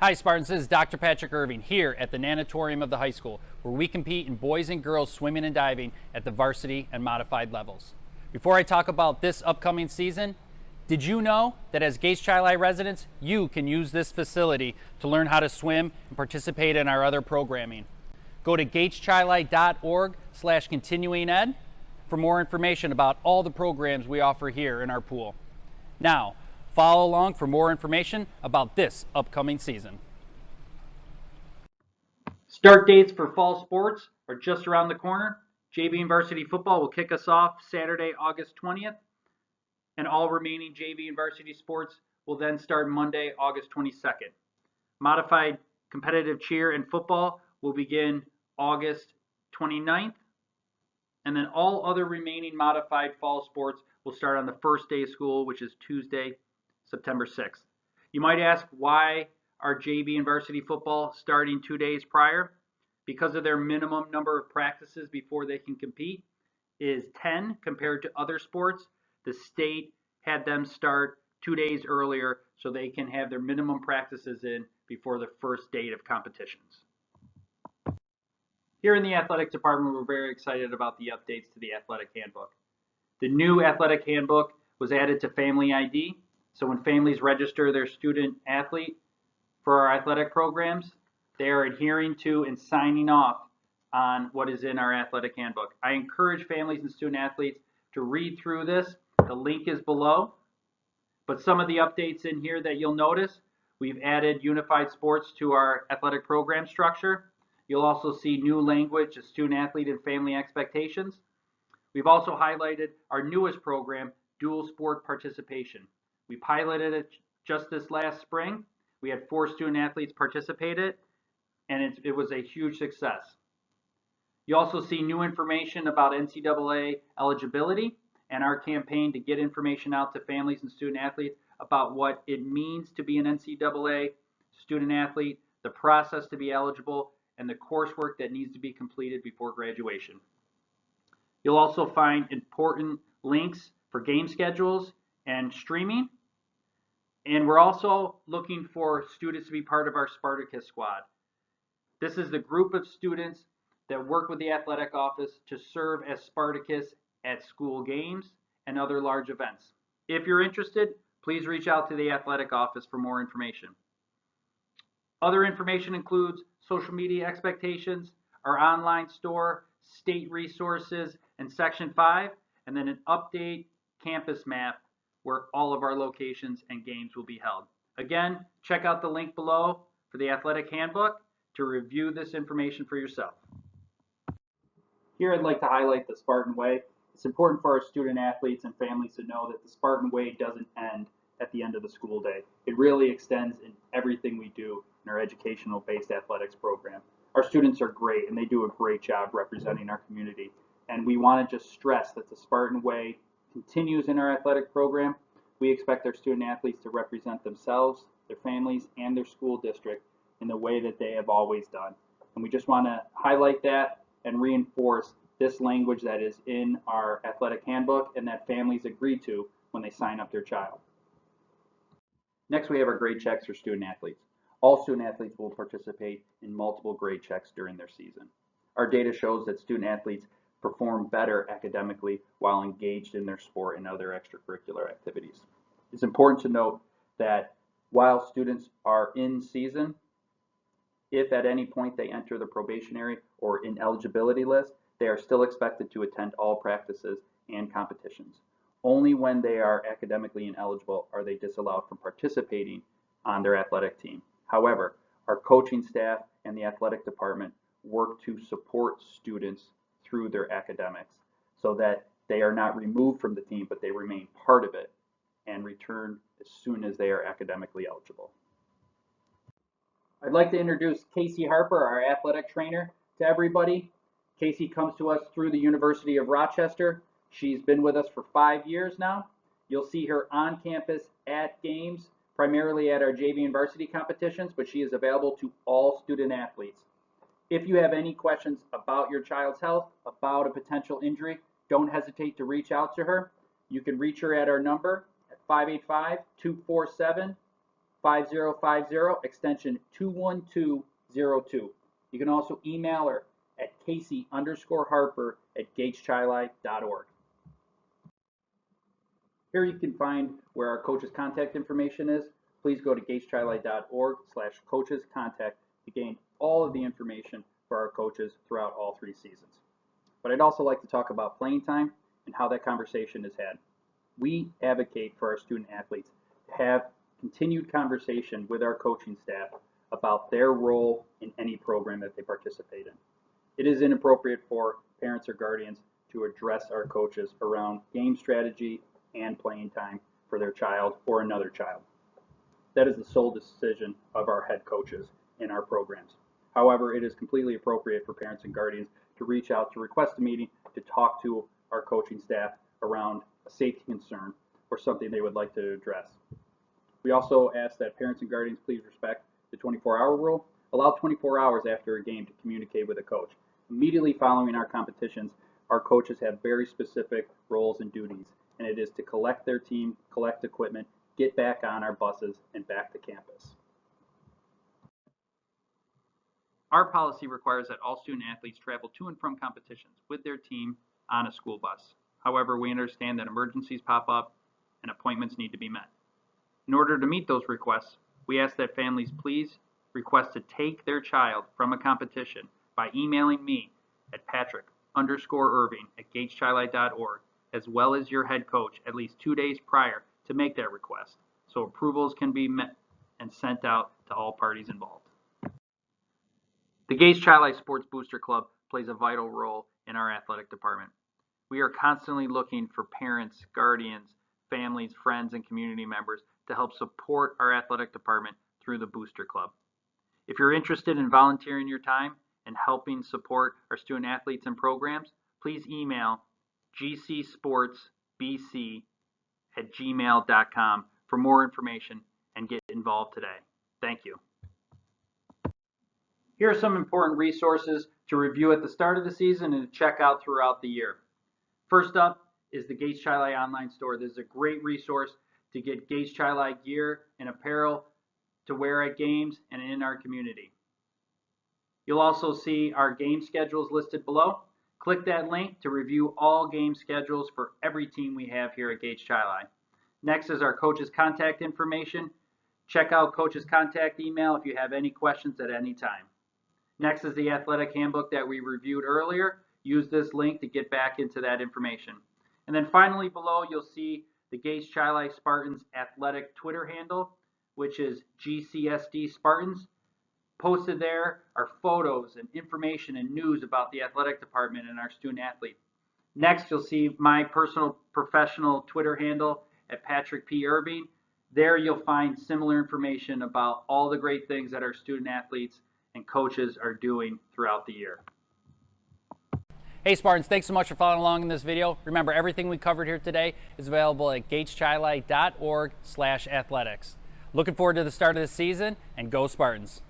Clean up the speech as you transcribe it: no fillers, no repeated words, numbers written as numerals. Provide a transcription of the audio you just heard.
Hi Spartans, this is Dr. Patrick Irving here at the Nanatorium of the high school, where we compete in boys and girls swimming and diving at the varsity and modified levels. Before I talk about this upcoming season, did you know that as Gates Chi residents, you can use this facility to learn how to swim and participate in our other programming? Go to gateschili.org/continuinged for more information about all the programs we offer here in our pool. Now, follow along for more information about this upcoming season. Start dates for fall sports are just around the corner. JV and varsity football will kick us off Saturday, August 20th, and all remaining JV and varsity sports will then start Monday, August 22nd. Modified competitive cheer and football will begin August 29th, and then all other remaining modified fall sports will start on the first day of school, which is Tuesday, September 6th. You might ask, why are JV and varsity football starting 2 days prior? Because of their minimum number of practices before they can compete is 10 compared to other sports. The state had them start 2 days earlier so they can have their minimum practices in before the first date of competitions. Here in the athletic department, we're very excited about the updates to the athletic handbook. The new athletic handbook was added to Family ID. So when families register their student athlete for our athletic programs, they are adhering to and signing off on what is in our athletic handbook. I encourage families and student athletes to read through this. The link is below. But some of the updates in here that you'll notice, we've added unified sports to our athletic program structure. You'll also see new language of student athlete and family expectations. We've also highlighted our newest program, dual sport participation. We piloted it just this last spring. We had 4 student athletes participate in it, and it was a huge success. You also see new information about NCAA eligibility and our campaign to get information out to families and student athletes about what it means to be an NCAA student athlete, the process to be eligible, and the coursework that needs to be completed before graduation. You'll also find important links for game schedules and streaming. And we're also looking for students to be part of our Spartacus squad. This is the group of students that work with the athletic office to serve as Spartacus at school games and other large events. If you're interested, please reach out to the athletic office for more information. Other information includes social media expectations, our online store, state resources, and Section 5, and then an update campus map where all of our locations and games will be held. Again, check out the link below for the athletic handbook to review this information for yourself. Here I'd like to highlight the Spartan Way. It's important for our student athletes and families to know that the Spartan Way doesn't end at the end of the school day. It really extends in everything we do in our educational-based athletics program. Our students are great and they do a great job representing our community. And we want to just stress that the Spartan Way continues in our athletic program. We expect our student athletes to represent themselves, their families, and their school district in the way that they have always done. And we just want to highlight that and reinforce this language that is in our athletic handbook and that families agree to when they sign up their child. Next, we have our grade checks for student athletes. All student athletes will participate in multiple grade checks during their season. Our data shows that student athletes perform better academically while engaged in their sport and other extracurricular activities. It's important to note that while students are in season, if at any point they enter the probationary or ineligibility list, they are still expected to attend all practices and competitions. Only when they are academically ineligible are they disallowed from participating on their athletic team. However, our coaching staff and the athletic department work to support students through their academics so that they are not removed from the team, but they remain part of it and return as soon as they are academically eligible. I'd like to introduce Casey Harper, our athletic trainer, to everybody. Casey comes to us through the University of Rochester. She's been with us for 5 years now. You'll see her on campus at games, primarily at our JV and varsity competitions, but she is available to all student athletes. If you have any questions about your child's health, about a potential injury, don't hesitate to reach out to her. You can reach her at our number at 585-247-8255. 5050, extension 21202. You can also email her at Casey_Harper@gatechili.org. Here you can find where our coach's contact information is. Please go to gatechili.org/coaches contact to gain all of the information for our coaches throughout all 3 seasons. But I'd also like to talk about playing time and how that conversation is had. We advocate for our student athletes to have continued conversation with our coaching staff about their role in any program that they participate in. It is inappropriate for parents or guardians to address our coaches around game strategy and playing time for their child or another child. That is the sole decision of our head coaches in our programs. However, it is completely appropriate for parents and guardians to reach out to request a meeting to talk to our coaching staff around a safety concern or something they would like to address. We also ask that parents and guardians please respect the 24-hour rule. Allow 24 hours after a game to communicate with a coach. Immediately following our competitions, our coaches have very specific roles and duties, and it is to collect their team, collect equipment, get back on our buses, and back to campus. Our policy requires that all student athletes travel to and from competitions with their team on a school bus. However, we understand that emergencies pop up and appointments need to be met. In order to meet those requests, we ask that families please request to take their child from a competition by emailing me at patrick_Irving@gatechili.org, as well as your head coach at least 2 days prior to make that request, so approvals can be met and sent out to all parties involved. The Gates Chili Sports Booster Club plays a vital role in our athletic department. We are constantly looking for parents, guardians, families, friends, and community members to help support our athletic department through the Booster Club. If you're interested in volunteering your time and helping support our student athletes and programs, please email gcsportsbc@gmail.com for more information and get involved today. Thank you. Here are some important resources to review at the start of the season and to check out throughout the year. First up is the Gates Chili online store. This is a great resource to get Gates Chili gear and apparel to wear at games and in our community. You'll also see our game schedules listed below. Click that link to review all game schedules for every team we have here at Gates Chili. Next is our coach's contact information. Check out coach's contact email if you have any questions at any time. Next is the athletic handbook that we reviewed earlier. Use this link to get back into that information. And then finally below you'll see the Gates Chili Spartans athletic Twitter handle, which is GCSD Spartans. Posted there are photos and information and news about the athletic department and our student athlete. Next you'll see my personal professional Twitter handle at Patrick P. Irving. There you'll find similar information about all the great things that our student athletes and coaches are doing throughout the year. Hey Spartans, thanks so much for following along in this video. Remember, everything we covered here today is available at gatechili.org/athletics. Looking forward to the start of the season, and go Spartans.